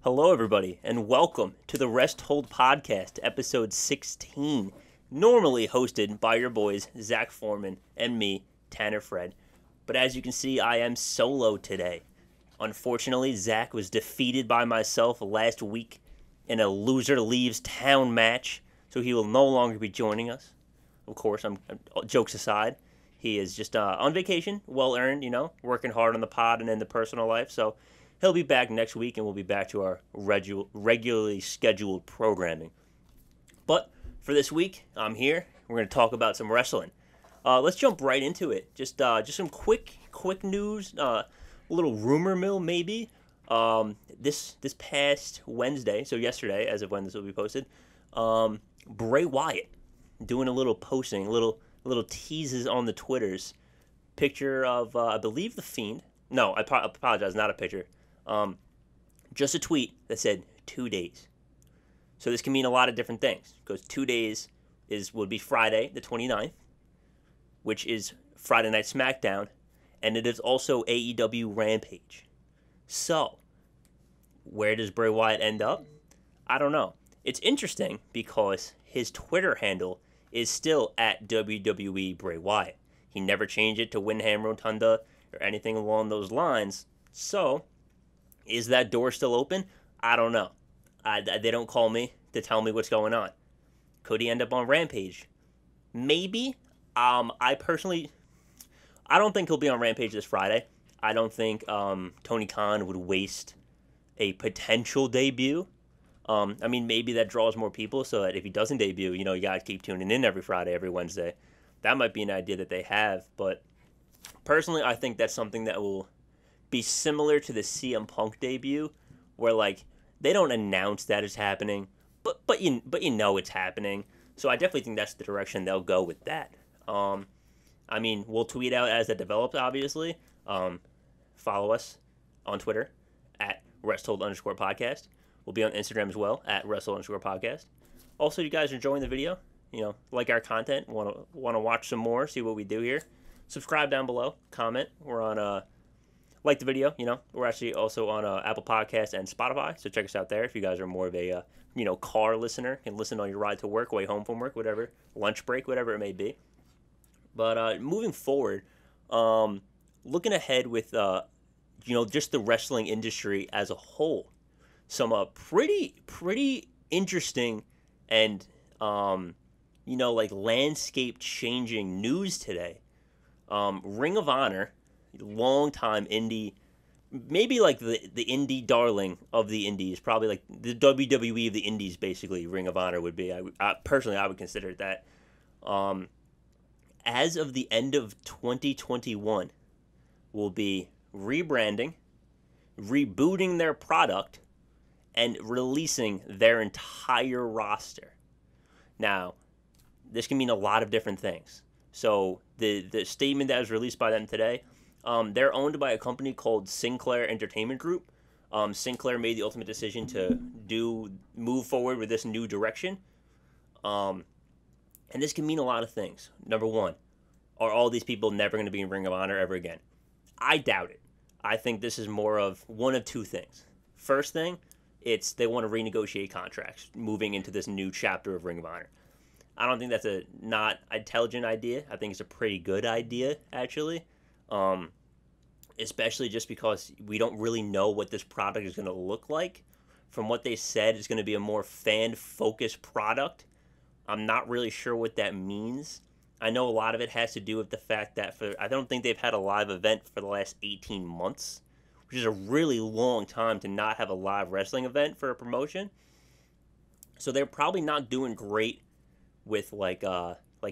Hello, everybody, and welcome to the Rest Hold Podcast, episode 16, normally hosted by your boys, Zach Foreman, and me, Tanner Fred. But as you can see, I am solo today. Unfortunately, Zach was defeated by myself last week in a loser leaves town match, so he will no longer be joining us. Of course, jokes aside, he is just on vacation, well-earned, working hard on the pod and in the personal life, so he'll be back next week, and we'll be back to our regularly scheduled programming. But for this week, I'm here. We're going to talk about some wrestling. Let's jump right into it. Just some quick news. A little rumor mill, maybe. This past Wednesday, so yesterday, as of when this will be posted, Bray Wyatt doing a little posting, little teases on the Twitters. Picture of I believe the Fiend. No, I apologize, not a picture. Just a tweet that said 2 days. So this can mean a lot of different things, because 2 days would be Friday the 29th, which is Friday Night SmackDown, and it is also AEW Rampage. So, where does Bray Wyatt end up? I don't know. It's interesting because his Twitter handle is still at WWE Bray Wyatt. He never changed it to Wyndham Rotunda or anything along those lines. So, is that door still open? I don't know. They don't call me to tell me what's going on. Could he end up on Rampage? Maybe. I don't think he'll be on Rampage this Friday. I don't think Tony Khan would waste a potential debut. Maybe that draws more people, so that if he doesn't debut, you gotta keep tuning in every Friday, every Wednesday. That might be an idea that they have, but personally, I think that's something that will be similar to the CM Punk debut, where they don't announce that it's happening, but you know it's happening. So I definitely think that's the direction they'll go with that. We'll tweet out as it develops, obviously. Follow us on Twitter at resthold_podcast. We'll be on Instagram as well at wrestle_podcast. Also, you guys are enjoying the video, like our content, want to watch some more, see what we do here, subscribe down below, comment. We're on like the video, we're actually also on Apple Podcasts and Spotify, so check us out there if you guys are more of a car listener, can listen on your ride to work, way home from work, whatever, lunch break, whatever it may be. But moving forward, looking ahead with just the wrestling industry as a whole, some pretty interesting and landscape changing news today. Ring of Honor, long-time indie, maybe the indie darling of the indies, probably like the WWE of the indies, basically, Ring of Honor would be. Personally, I would consider it that. As of the end of 2021, will be rebranding, rebooting their product, and releasing their entire roster. Now, this can mean a lot of different things. So the statement that was released by them today, they're owned by a company called Sinclair Entertainment Group. Sinclair made the ultimate decision to move forward with this new direction. And this can mean a lot of things. Number one, are all these people never going to be in Ring of Honor ever again? I doubt it. I think this is more of one of two things. First thing, it's they want to renegotiate contracts moving into this new chapter of Ring of Honor. I don't think that's a not intelligent idea. I think it's a pretty good idea, actually. Especially just because we don't really know what this product is going to look like. From what they said, it's going to be a more fan-focused product. I'm not really sure what that means. I know a lot of it has to do with the fact that I don't think they've had a live event for the last 18 months, which is a really long time to not have a live wrestling event for a promotion. So they're probably not doing great with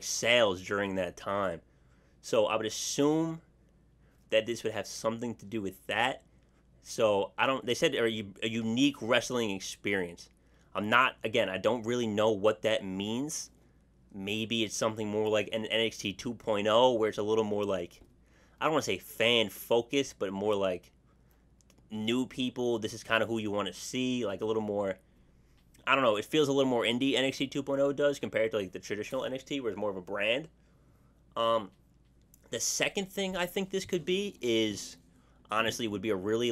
sales during that time. So I would assume that this would have something to do with that. So they said a unique wrestling experience. I don't really know what that means. Maybe it's something more like an NXT 2.0, where it's a little more I don't want to say fan-focused, but more like new people. This is kind of who you want to see, a little more, I don't know, it feels a little more indie, NXT 2.0 does, compared to the traditional NXT, where it's more of a brand. The second thing I think this could be is, honestly, would be a really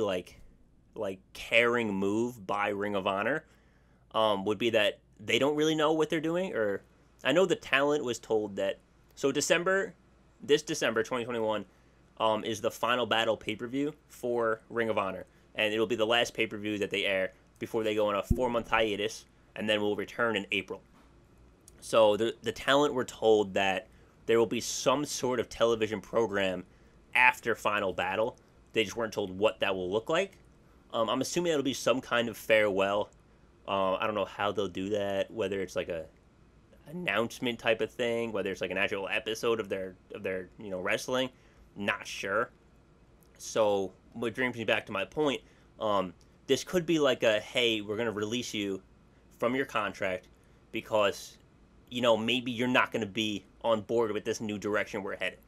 like caring move by Ring of Honor would be that they don't really know what they're doing. Or I know the talent was told that. So this December 2021, is the Final Battle pay-per-view for Ring of Honor, and it'll be the last pay-per-view that they air before they go on a 4-month hiatus, and then will return in April. So the talent were told that there will be some sort of television program after Final Battle. They just weren't told what that will look like. I'm assuming it'll be some kind of farewell. I don't know how they'll do that, whether it's like a announcement type of thing, whether it's like an actual episode of their wrestling. Not sure. So what brings me back to my point. This could be like a, hey, we're gonna release you from your contract because maybe you're not gonna be on board with this new direction we're headed,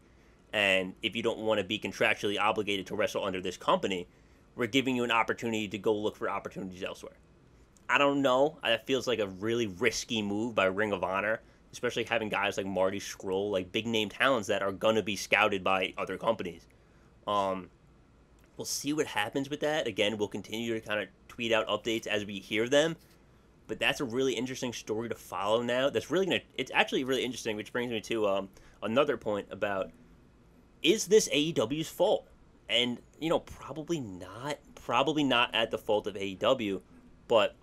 and if you don't want to be contractually obligated to wrestle under this company, we're giving you an opportunity to go look for opportunities elsewhere. I don't know. It feels like a really risky move by Ring of Honor, especially having guys like Marty Scurll, like big name talents that are going to be scouted by other companies. We'll see what happens with that. Again, we'll continue to kind of tweet out updates as we hear them. But that's a really interesting story to follow now. It's actually really interesting, which brings me to another point about, is this AEW's fault? And, probably not. Probably not at the fault of AEW, but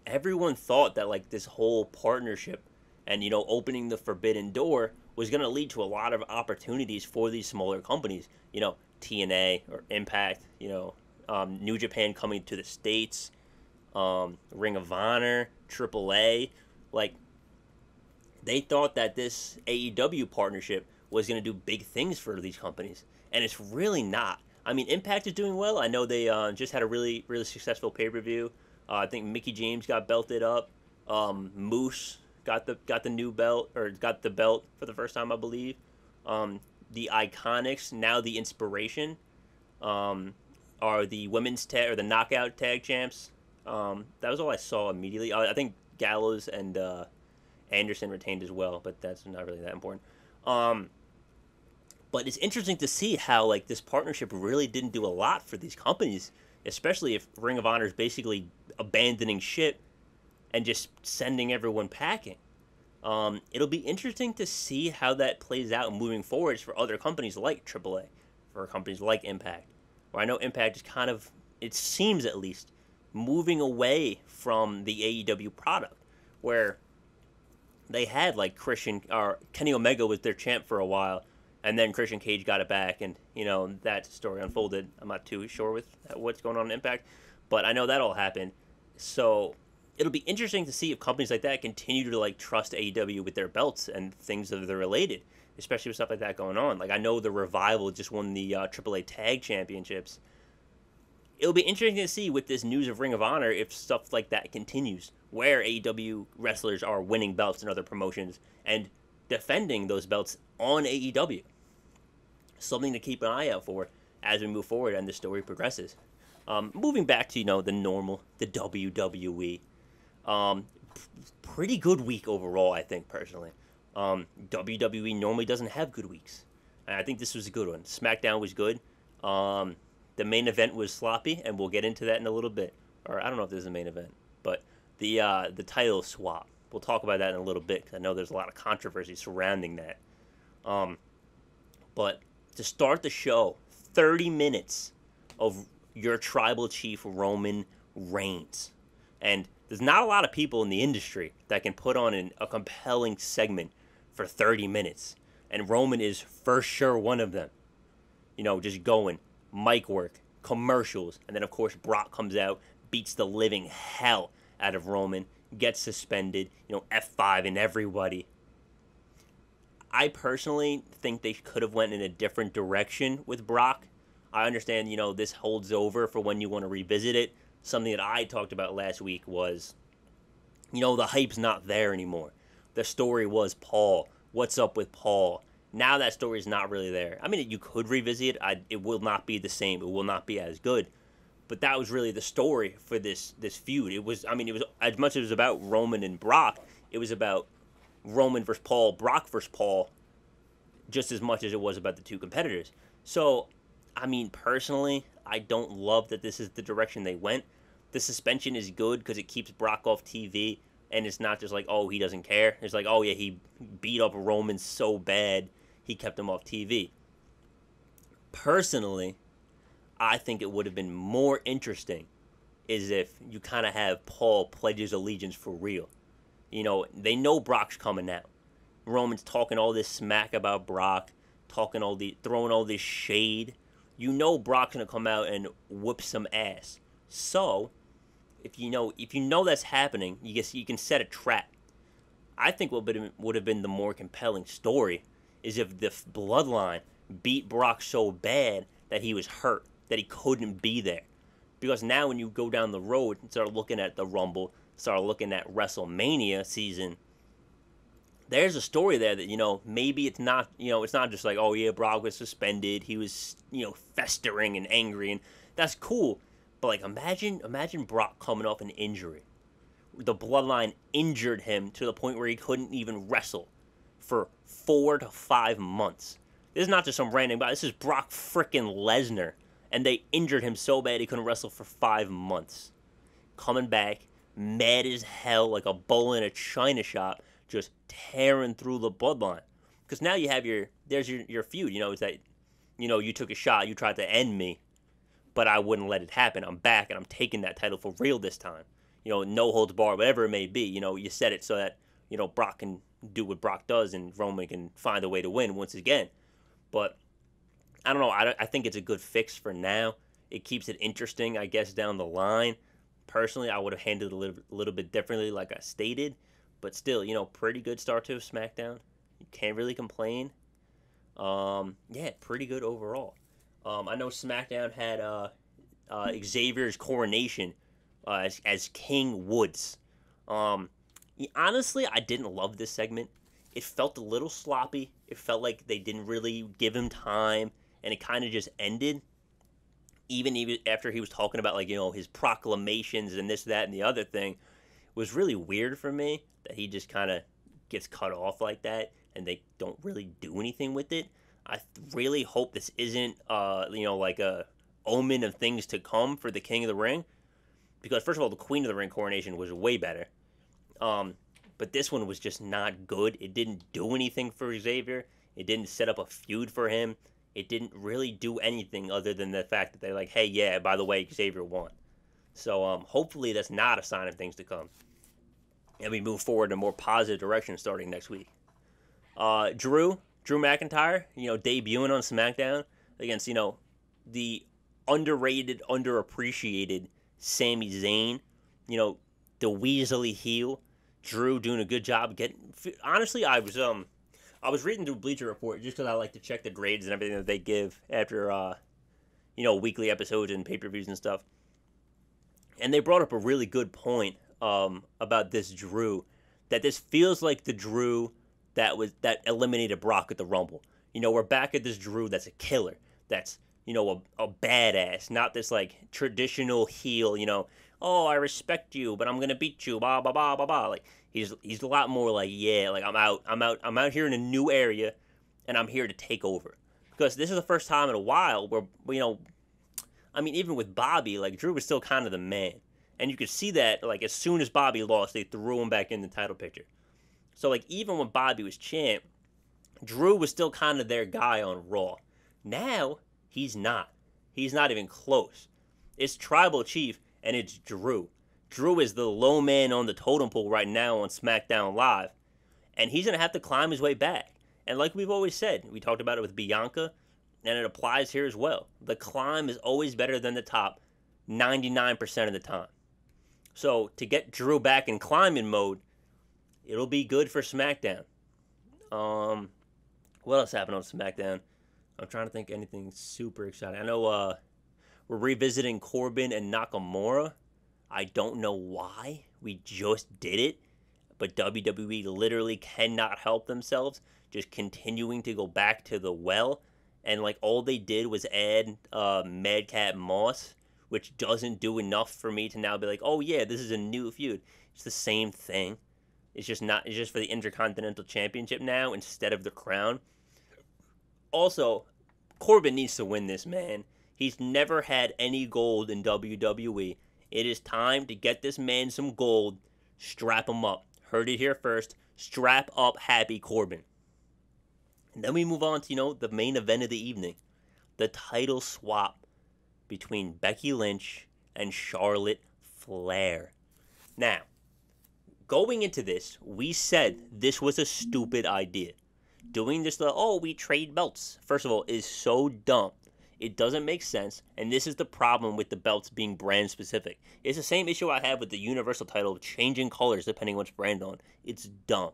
everyone thought that like this whole partnership and opening the forbidden door was going to lead to a lot of opportunities for these smaller companies. TNA or Impact. New Japan coming to the States. Ring of Honor, AAA. Like, they thought that this AEW partnership was going to do big things for these companies, and it's really not. I mean, Impact is doing well. I know they just had a really, really successful pay-per-view. I think Mickie James got belted up. Moose got the new belt, or got the belt for the first time, I believe. The Iconics, now the Inspiration, are the women's tag or the Knockout Tag Champs. That was all I saw immediately. I think Gallows and Anderson retained as well, but that's not really that important. But it's interesting to see how like this partnership really didn't do a lot for these companies, especially if Ring of Honor is basically abandoning ship and just sending everyone packing. It'll be interesting to see how that plays out moving forwards for other companies like AAA, for companies like Impact. Where I know Impact is kind of, it seems at least, moving away from the AEW product, where they had like Kenny Omega was their champ for a while, and then Christian Cage got it back, and that story unfolded. I'm not too sure with what's going on in Impact, but I know that all happened. So it'll be interesting to see if companies like that continue to like trust AEW with their belts and things that are related, especially with stuff like that going on. Like, I know the Revival just won the AAA Tag Championships. It'll be interesting to see with this news of Ring of Honor if stuff like that continues, where AEW wrestlers are winning belts in other promotions and defending those belts on AEW. Something to keep an eye out for as we move forward and the story progresses. Moving back to the WWE. Pretty good week overall, I think, personally. WWE normally doesn't have good weeks, and I think this was a good one. SmackDown was good. The main event was sloppy, and we'll get into that in a little bit. Or I don't know if this is the main event, but the title swap. We'll talk about that in a little bit, because I know there's a lot of controversy surrounding that. But to start the show, 30 minutes of your tribal chief Roman Reigns. And there's not a lot of people in the industry that can put on a compelling segment for 30 minutes. And Roman is for sure one of them. Just going, mic work, commercials, and then of course Brock comes out, beats the living hell out of Roman, gets suspended, F5 in everybody. I personally think they could have went in a different direction with Brock. I understand, this holds over for when you want to revisit it. Something that I talked about last week was, the hype's not there anymore. The story was Paul. What's up with Paul? Now that story is not really there. I mean, you could revisit it. It will not be the same. It will not be as good. But that was really the story for this feud. It was as much as it was about Roman and Brock, it was about Roman versus Paul, Brock versus Paul, just as much as it was about the two competitors. So I mean, personally, I don't love that this is the direction they went. The suspension is good because it keeps Brock off TV, and it's not just like, oh, he doesn't care. It's like, oh, yeah, he beat up Roman so bad, he kept him off TV. Personally, I think it would have been more interesting is if you kind of have Paul pledge his allegiance for real. You know, they know Brock's coming out. Roman's talking all this smack about Brock, throwing all this shade. You know Brock's gonna come out and whoop some ass. So, if you know that's happening, you can set a trap. I think what would have been the more compelling story is if the Bloodline beat Brock so bad that he was hurt, that he couldn't be there. Because now when you go down the road and start looking at the Rumble, start looking at WrestleMania season, there's a story there that, maybe it's not just like, oh yeah, Brock was suspended, he was, festering and angry, and that's cool. But like, imagine Brock coming off an injury. The Bloodline injured him to the point where he couldn't even wrestle for 4 to 5 months. This is not just some random guy. This is Brock frickin' Lesnar. And they injured him so bad he couldn't wrestle for 5 months. Coming back, mad as hell, like a bull in a china shop, just tearing through the Bloodline. Because now you have there's your feud. It's that, you took a shot, you tried to end me, but I wouldn't let it happen. I'm back and I'm taking that title for real this time. No holds barred, whatever it may be. You set it so that, Brock can do what Brock does and Roman can find a way to win once again. But I don't know. I think it's a good fix for now. It keeps it interesting, I guess, down the line. Personally, I would have handled it a little bit differently, like I stated. But still, pretty good start to SmackDown. You can't really complain. Yeah, pretty good overall. I know SmackDown had Xaviers' coronation as King Woods. Honestly, I didn't love this segment. It felt a little sloppy. It felt like they didn't really give him time, and it kind of just ended. Even after he was talking about, like, his proclamations and this, that, and the other thing, was really weird for me that he just kind of gets cut off like that, and they don't really do anything with it. I really hope this isn't, like a omen of things to come for the King of the Ring, because first of all, the Queen of the Ring coronation was way better. But this one was just not good. It didn't do anything for Xavier. It didn't set up a feud for him. It didn't really do anything other than the fact that they're like, hey, yeah, by the way, Xavier won. So hopefully that's not a sign of things to come. And we move forward in a more positive direction starting next week. Drew McIntyre, debuting on SmackDown against, the underrated, underappreciated Sami Zayn. The Weasley heel. Drew doing a good job honestly, I was reading through Bleacher Report just because I like to check the grades and everything that they give after weekly episodes and pay-per-views and stuff. And they brought up a really good point about this Drew, that this feels like the Drew that eliminated Brock at the Rumble. We're back at this Drew that's a killer, that's a badass, not this like traditional heel, oh, I respect you, but I'm gonna beat you, blah blah blah blah blah. Like he's a lot more like, yeah, like I'm out here in a new area, and I'm here to take over. Because this is the first time in a while where even with Bobby, like Drew was still kind of the man, and you could see that like as soon as Bobby lost, they threw him back in the title picture. So like even when Bobby was champ, Drew was still kind of their guy on Raw. Now he's not. He's not even close. It's Tribal Chief. And it's Drew. Drew is the low man on the totem pole right now on SmackDown Live. And he's going to have to climb his way back. And like we've always said, we talked about it with Bianca, and it applies here as well. The climb is always better than the top 99% of the time. So to get Drew back in climbing mode, it'll be good for SmackDown. What else happened on SmackDown? I'm trying to think anything super exciting. I know we're revisiting Corbin and Nakamura. I don't know why. We just did it. But WWE literally cannot help themselves just continuing to go back to the well. And like all they did was add Madcap Moss, which doesn't do enough for me to now be like, oh yeah, this is a new feud. It's the same thing. It's just for the Intercontinental Championship now instead of the crown. Also, Corbin needs to win this, man. He's never had any gold in WWE. It is time to get this man some gold. Strap him up. Heard it here first. Strap up Happy Corbin. And then we move on to, the main event of the evening. The title swap between Becky Lynch and Charlotte Flair. Now, going into this, we said this was a stupid idea. Doing this, we trade belts, first of all, is so dumb. It doesn't make sense, and this is the problem with the belts being brand specific. It's the same issue I have with the Universal title changing colors depending on which brand on. It's dumb.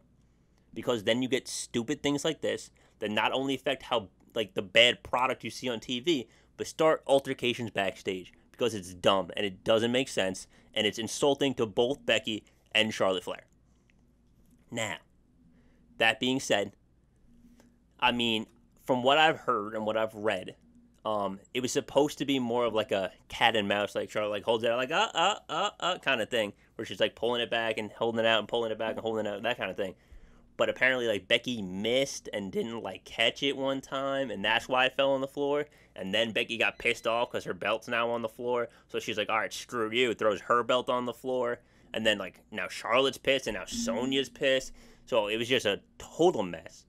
Because then you get stupid things like this that not only affect how, the bad product you see on TV, but start altercations backstage. Because it's dumb, and it doesn't make sense, and it's insulting to both Becky and Charlotte Flair. Now, that being said, from what I've heard and what I've read, it was supposed to be more of like a cat and mouse, like Charlotte holds it out kind of thing, where she's pulling it back and holding it out and pulling it back and holding it out, that kind of thing. But apparently Becky missed and didn't catch it one time, and that's why it fell on the floor. And then Becky got pissed off because her belt's now on the floor, so she's like, all right, screw you, throws her belt on the floor. And then now Charlotte's pissed and now Sonya's pissed, so it was just a total mess.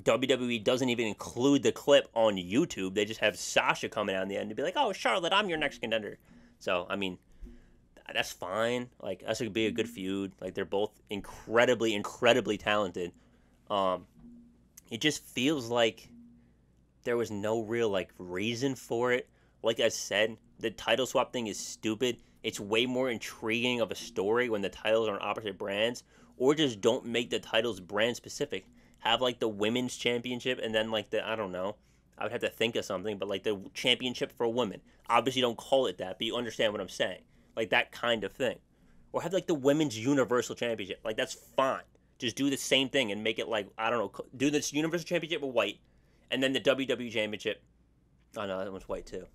WWE doesn't even include the clip on YouTube. They just have Sasha coming out in the end to be like, oh, Charlotte, I'm your next contender. So, that's fine. That's going to be a good feud. They're both incredibly, incredibly talented. It just feels like there was no real, reason for it. Like I said, the title swap thing is stupid. It's way more intriguing of a story when the titles are on opposite brands. Or just don't make the titles brand specific. Have the women's championship and then I don't know, I would have to think of something, but the championship for women. Obviously don't call it that, but you understand what I'm saying. That kind of thing. Or have the women's universal championship. That's fine. Just do the same thing and make it I don't know, do this universal championship with white and then the WWE championship. Oh no, that one's white too.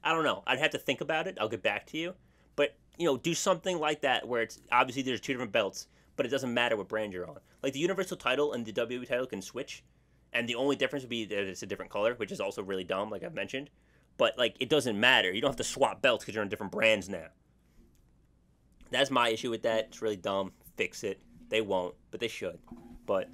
I don't know. I'd have to think about it. I'll get back to you. But, do something like that where it's obviously there's two different belts, but it doesn't matter what brand you're on. The Universal title and the WWE title can switch, and the only difference would be that it's a different color, which is also really dumb, like I've mentioned. But, it doesn't matter. You don't have to swap belts because you're on different brands now. That's my issue with that. It's really dumb. Fix it. They won't, but they should. But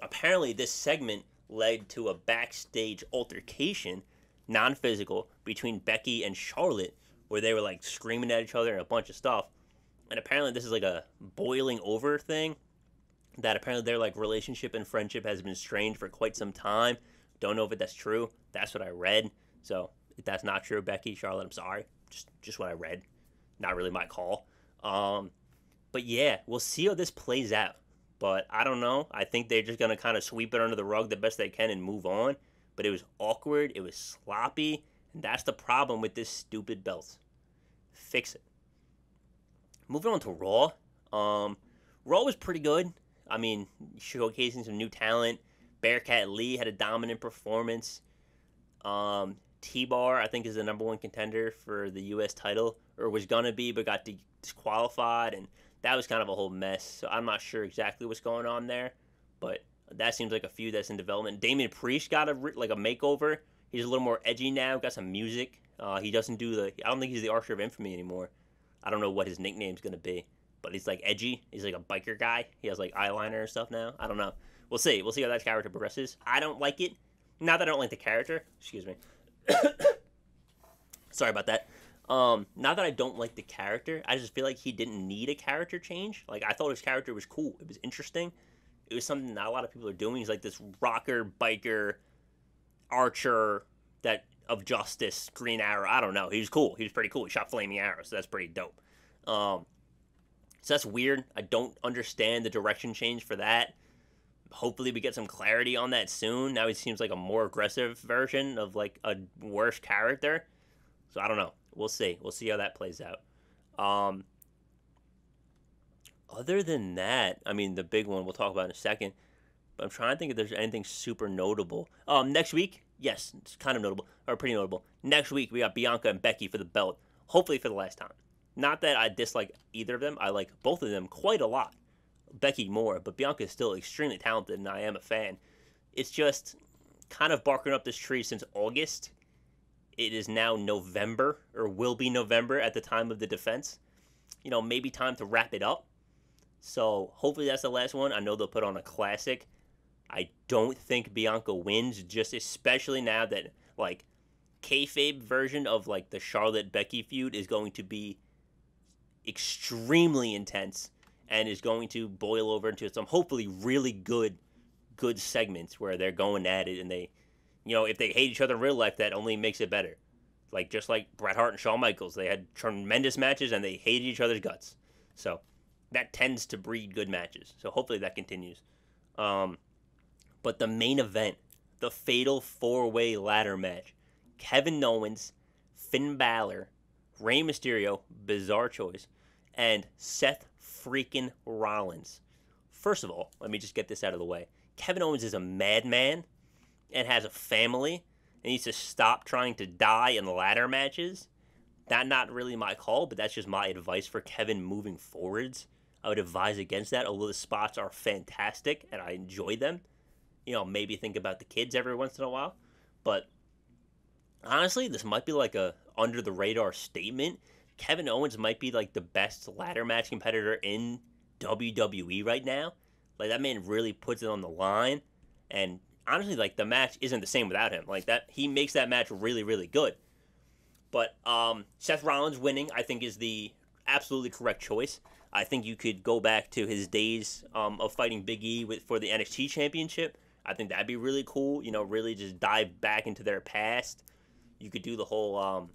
apparently this segment led to a backstage altercation, non-physical, between Becky and Charlotte, where they were screaming at each other and a bunch of stuff. And apparently this is a boiling over thing, that apparently their relationship and friendship has been strained for quite some time. Don't know if that's true. That's what I read. So if that's not true, Becky, Charlotte, I'm sorry. Just what I read. Not really my call. But yeah, we'll see how this plays out. But I don't know. I think they're just going to kind of sweep it under the rug the best they can and move on. But it was awkward. It was sloppy. And that's the problem with this stupid belt. Fix it. Moving on to Raw. Raw was pretty good. Showcasing some new talent. Bearcat Lee had a dominant performance. T-Bar, I think, is the number one contender for the U.S. title. Or was going to be, but got disqualified. And that was kind of a whole mess. So I'm not sure exactly what's going on there. But that seems like a feud that's in development. Damian Priest got a makeover. He's a little more edgy now. Got some music. He doesn't do I don't think he's the Archer of Infamy anymore. I don't know what his nickname's going to be. But he's edgy. He's a biker guy. He has eyeliner and stuff now. I don't know. We'll see. We'll see how that character progresses. I don't like it. Not that I don't like the character. Excuse me. Sorry about that. Not that I don't like the character. I just feel like he didn't need a character change. I thought his character was cool. It was interesting. It was something not a lot of people are doing. He's this rocker, biker, archer of justice, Green Arrow. I don't know. He was cool. He was pretty cool. He shot flaming arrows, so that's pretty dope. So that's weird. I don't understand the direction change for that. Hopefully we get some clarity on that soon. Now he seems like a more aggressive version of a worse character. So I don't know. We'll see. We'll see how that plays out. Other than that, the big one we'll talk about in a second. But I'm trying to think if there's anything super notable. Next week, yes, it's kind of notable, or pretty notable. Next week, we got Bianca and Becky for the belt. Hopefully for the last time. Not that I dislike either of them. I like both of them quite a lot. Becky more, but Bianca is still extremely talented, and I am a fan. It's just kind of barking up this tree since August. It is now November, or will be November at the time of the defense. Maybe time to wrap it up. So hopefully that's the last one. I know they'll put on a classic. I don't think Bianca wins, just especially now that, like, kayfabe version of, like, the Charlotte-Becky feud is going to be extremely intense and is going to boil over into some hopefully really good segments where they're going at it, and they, if they hate each other in real life, that only makes it better. Like, just like Bret Hart and Shawn Michaels, they had tremendous matches and they hated each other's guts. So that tends to breed good matches. So hopefully that continues. But the main event, the fatal 4-way ladder match, Kevin Owens, Finn Balor, Rey Mysterio, bizarre choice, and Seth freaking Rollins. First of all, let me just get this out of the way. Kevin Owens is a madman and has a family and needs to stop trying to die in ladder matches. That's not really my call, but that's just my advice for Kevin moving forwards. I would advise against that, although the spots are fantastic and I enjoy them. Maybe think about the kids every once in a while. But honestly, this might be like a under-the-radar statement. Kevin Owens might be like the best ladder match competitor in WWE right now. Like, that man really puts it on the line. And honestly, like, the match isn't the same without him. Like, that, he makes that match really, really good. But Seth Rollins winning, I think, is the absolutely correct choice. I think you could go back to his days of fighting Big E for the NXT Championship. I think that'd be really cool. Really just dive back into their past. You could do the whole...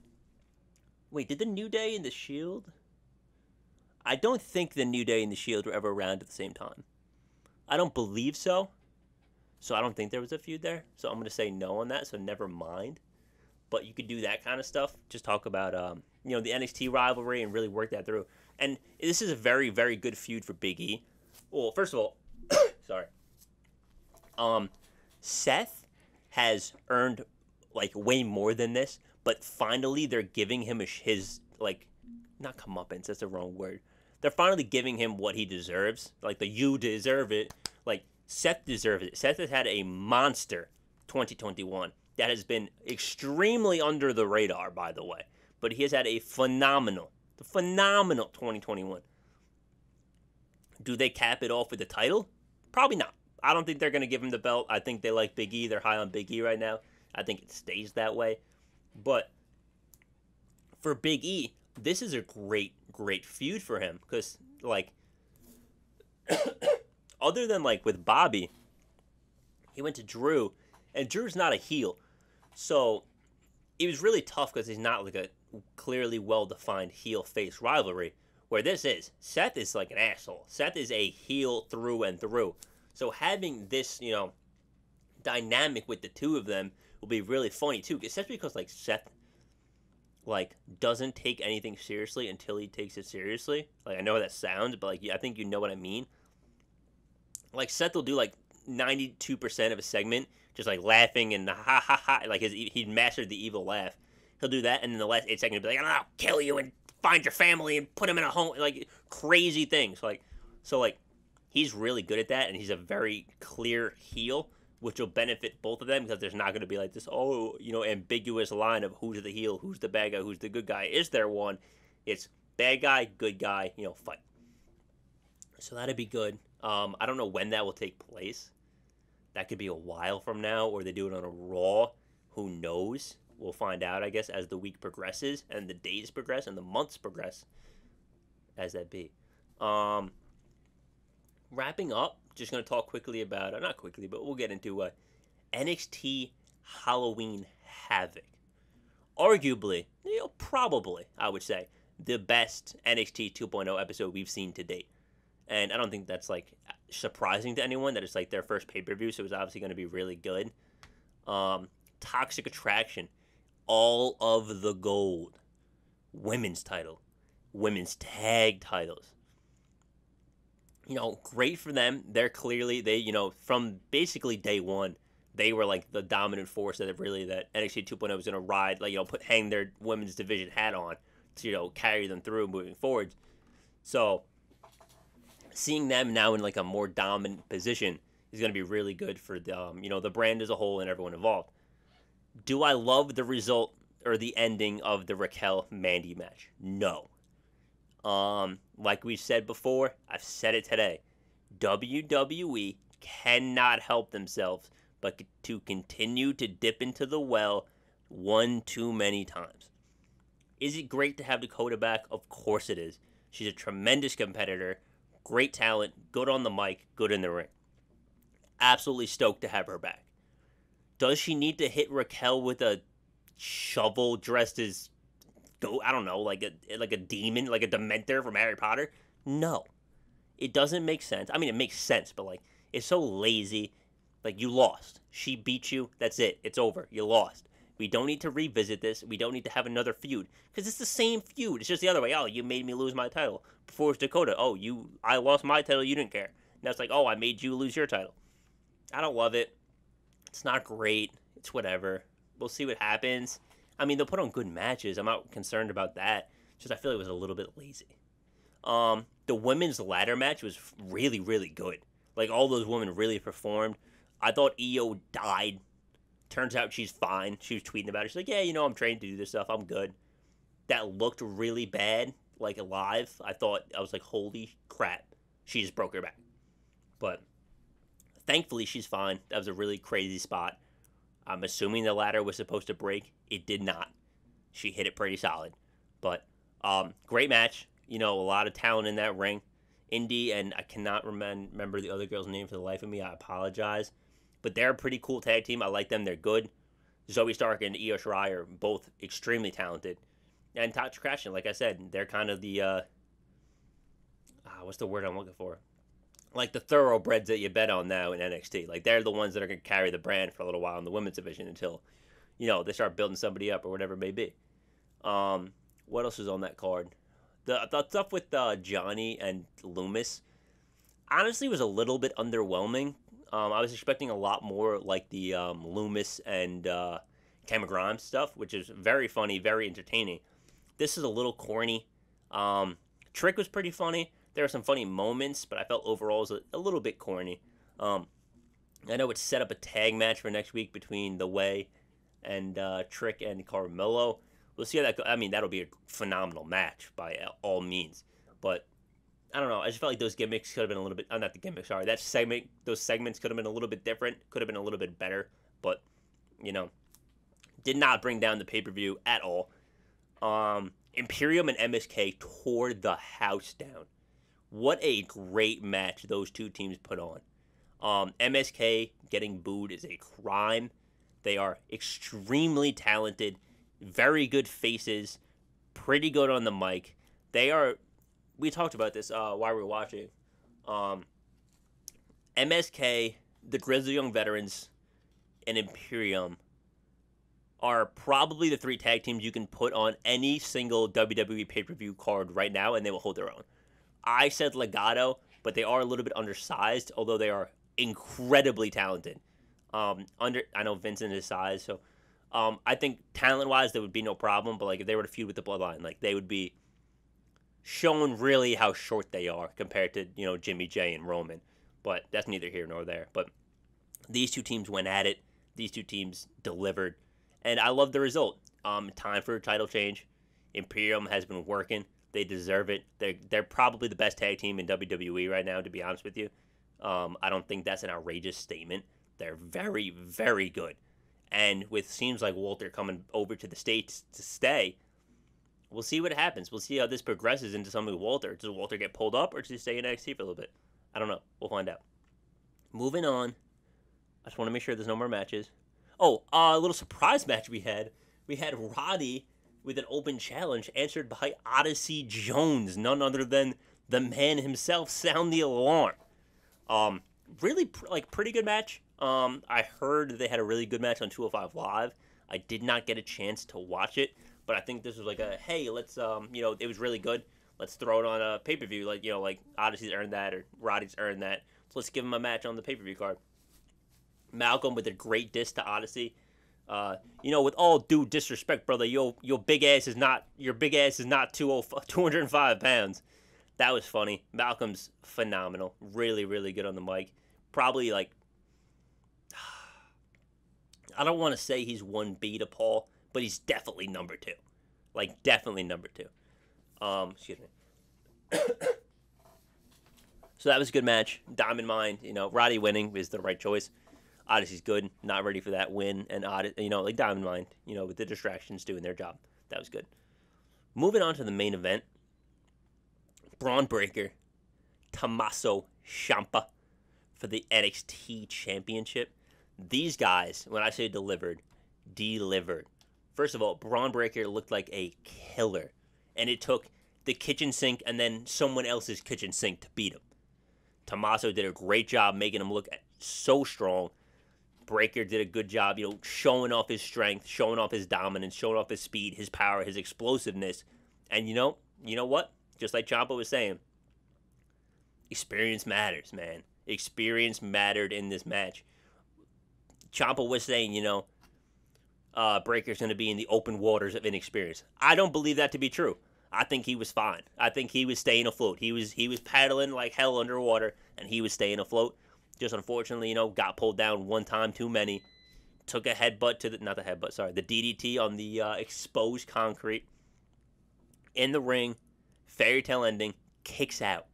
Wait, did the New Day and the Shield? I don't think the New Day and the Shield were ever around at the same time. I don't believe so. So I don't think there was a feud there. So I'm going to say no on that, so never mind. But you could do that kind of stuff. Just talk about, the NXT rivalry and really work that through. And this is a very, very good feud for Big E. Well, first of all, sorry. Seth has earned, like, way more than this. But finally, they're giving him his, like, not comeuppance, that's the wrong word. They're finally giving him what he deserves. Like, you deserve it. Like, Seth deserves it. Seth has had a monster 2021 that has been extremely under the radar, by the way. But he has had a phenomenal 2021. Do they cap it off with the title? Probably not. I don't think they're going to give him the belt. I think they like Big E. They're high on Big E right now. I think it stays that way. But for Big E, this is a great feud for him. Because, like, other than, like, with Bobby, he went to Drew. And Drew's not a heel. So it was really tough because he's not, like, a clearly well-defined heel-face rivalry. Where this is, Seth is like an asshole. Seth is a heel through and through. So having this, dynamic with the two of them will be really funny too, especially because, like, Seth, like, doesn't take anything seriously until he takes it seriously. Like, I know how that sounds, but, like, I think you know what I mean. Like, Seth will do, like, 92% of a segment just, like, laughing and ha ha ha, like, he'd mastered the evil laugh. He'll do that, and then the last 8 seconds he'll be like, I'll kill you and find your family and put him in a home, like, crazy things. So he's really good at that, and he's a very clear heel, which will benefit both of them because there's not going to be like this, ambiguous line of who's the heel, who's the bad guy, who's the good guy. Is there one? It's bad guy, good guy, fight. So that'd be good. I don't know when that will take place. That could be a while from now, or they do it on a Raw. Who knows? We'll find out, I guess, as the week progresses, and the days progress, and the months progress, as that be. Wrapping up, just going to talk quickly about, not quickly, but we'll get into NXT Halloween Havoc. Arguably, probably, I would say, the best NXT 2.0 episode we've seen to date. And I don't think that's, like, surprising to anyone that it's, like, their first pay-per-view, so it was obviously going to be really good. Toxic Attraction, all of the gold. Women's title. Women's tag titles. Great for them. They're clearly, from basically day one, they were, like, the dominant force that NXT 2.0 was going to ride, like, hang their women's division hat on to, carry them through moving forward. So, seeing them now in, like, a more dominant position is going to be really good for the the brand as a whole and everyone involved. Do I love the result or the ending of the Raquel Mandy match? No. Like we said before, I've said it today. WWE cannot help themselves but to continue to dip into the well one too many times. Is it great to have Dakota back? Of course it is. She's a tremendous competitor, great talent, good on the mic, good in the ring. Absolutely stoked to have her back. Does she need to hit Raquel with a shovel dressed as, I don't know, like a demon, like a Dementor from Harry Potter? No. It doesn't make sense. I mean, it makes sense, but like, it's so lazy. Like, you lost. She beat you. That's it. It's over. You lost. We don't need to revisit this. We don't need to have another feud. Because it's the same feud. It's just the other way. Oh, you made me lose my title. Before it was Dakota. Oh, I lost my title. You didn't care. Now it's like, oh, I made you lose your title. I don't love it. It's not great. It's whatever. We'll see what happens. I mean, they'll put on good matches. I'm not concerned about that. Just I feel it was a little bit lazy. The women's ladder match was really, really good. Like, all those women really performed. I thought Io died. Turns out she's fine. She was tweeting about it. She's like, yeah, I'm trained to do this stuff. I'm good. That looked really bad, like, live. I was like, holy crap. She just broke her back. But thankfully, she's fine. That was a really crazy spot. I'm assuming the ladder was supposed to break. It did not. She hit it pretty solid. But great match. A lot of talent in that ring. Indy, and I cannot remember the other girl's name for the life of me. I apologize. But they're a pretty cool tag team. I like them. They're good. Zoe Stark and Io Shirai are both extremely talented. And Tatcha Crashing, like I said, they're kind of the, what's the word I'm looking for? Like the thoroughbreds that you bet on now in NXT. Like, they're the ones that are going to carry the brand for a little while in the women's division until, they start building somebody up or whatever it may be. What else is on that card? The stuff with Johnny and Loomis honestly was a little bit underwhelming. I was expecting a lot more like the Loomis and Cameron Grimes stuff, which is very funny, very entertaining. This is a little corny. Trick was pretty funny. There were some funny moments, but I felt overall it was a little bit corny. I know it's set up a tag match for next week between The Way and Trick and Carmelo. We'll see how that goes. I mean, that'll be a phenomenal match by all means. But I don't know. I just felt like those gimmicks could have been a little bit. Not the gimmicks, sorry. Those segments could have been a little bit different. Could have been a little bit better. But, did not bring down the pay-per-view at all. Imperium and MSK tore the house down. What a great match those two teams put on. MSK getting booed is a crime. They are extremely talented. Very good faces, pretty good on the mic. We talked about this while we were watching. MSK, the Grizzly Young Veterans, and Imperium are probably the three tag teams you can put on any single WWE pay-per-view card right now, and they will hold their own. I said Legado, but they are a little bit undersized, although they are incredibly talented. I know Vincent is size, so I think talent-wise there would be no problem, but like if they were to feud with the Bloodline, like they would be shown really how short they are compared to Jimmy J and Roman. But that's neither here nor there. But these two teams went at it. These two teams delivered, and I love the result. Time for a title change. Imperium has been working. They deserve it. They're probably the best tag team in WWE right now, to be honest with you. I don't think that's an outrageous statement. They're very, very good. And with seems like Walter coming over to the States to stay, we'll see what happens. We'll see how this progresses into something with Walter. Does Walter get pulled up or does he stay in NXT for a little bit? I don't know. We'll find out. Moving on. I just want to make sure there's no more matches. Oh, a little surprise match we had. We had Roddy with an open challenge answered by Odyssey Jones, none other than the man himself. Sound the alarm. Really, pretty good match. I heard they had a really good match on 205 Live. I did not get a chance to watch it, but I think this was like a, hey, let's, it was really good. Let's throw it on a pay-per-view. Like Odyssey's earned that or Roddy's earned that. So let's give him a match on the pay-per-view card. Malcolm with a great diss to Odyssey. With all due disrespect, brother, your big ass is not 205 pounds. That was funny. Malcolm's phenomenal. Really, really good on the mic. Probably like I don't want to say he's 1B to Paul, but he's definitely number 2. Like, definitely number 2. Excuse me. So that was a good match. Diamond Mine, Roddy winning is the right choice. Odyssey's good, not ready for that win. And, like Diamond Mine, with the distractions doing their job. That was good. Moving on to the main event. Braun Breaker, Tommaso Ciampa for the NXT Championship. These guys, when I say delivered. First of all, Braun Breaker looked like a killer. And it took the kitchen sink and then someone else's kitchen sink to beat him. Tommaso did a great job making him look so strong. Breaker did a good job, showing off his strength, showing off his dominance, showing off his speed, his power, his explosiveness. And you know what? Just like Ciampa was saying, experience matters, man. Experience mattered in this match. Ciampa was saying, Breaker's going to be in the open waters of inexperience. I don't believe that to be true. I think he was fine. I think he was staying afloat. He was paddling like hell underwater, and he was staying afloat. Just unfortunately, got pulled down one time too many. Took a headbutt to the DDT on the exposed concrete. In the ring, fairy tale ending, kicks out.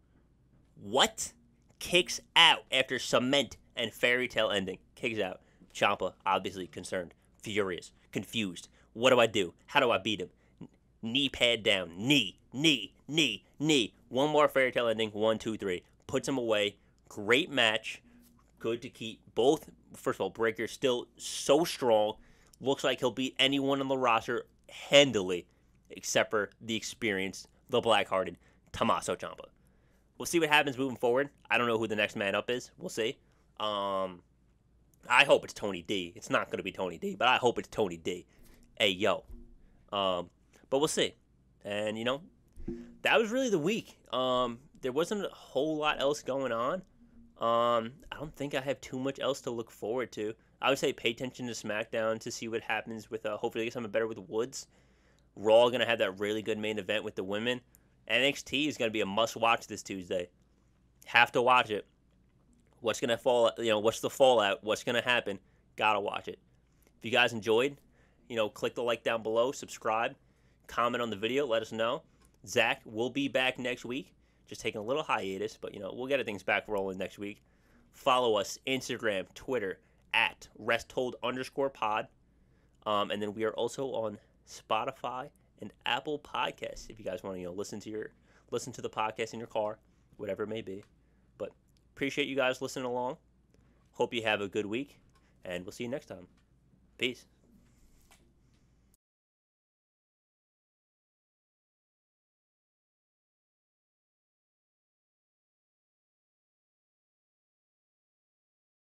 What? Kicks out after cement and fairy tale ending. Kicks out. Ciampa, obviously concerned, furious, confused. What do I do? How do I beat him? Knee pad down. Knee. One more fairy tale ending. 1, 2, 3. Puts him away. Great match. Good to keep both. First of all, Breaker still so strong. Looks like he'll beat anyone on the roster handily, except for the experienced, the black-hearted Tommaso Ciampa. We'll see what happens moving forward. I don't know who the next man up is. We'll see. I hope it's Tony D. It's not going to be Tony D, but I hope it's Tony D. Hey, yo. But we'll see. And, that was really the week. There wasn't a whole lot else going on. I don't think I have too much else to look forward to. I would say pay attention to SmackDown to see what happens with, hopefully get something better with Woods. Raw going to have that really good main event with the women. NXT is going to be a must-watch this Tuesday. Have to watch it. What's going to fall, what's the fallout? What's going to happen? Gotta watch it. If you guys enjoyed, click the like down below, subscribe, comment on the video, let us know. Zach will be back next week. Just taking a little hiatus, but, we'll get things back rolling next week. Follow us, Instagram, Twitter, at resthold_pod. And then we are also on Spotify and Apple Podcasts if you guys want to, listen to the podcast in your car, whatever it may be. But appreciate you guys listening along. Hope you have a good week, and we'll see you next time. Peace.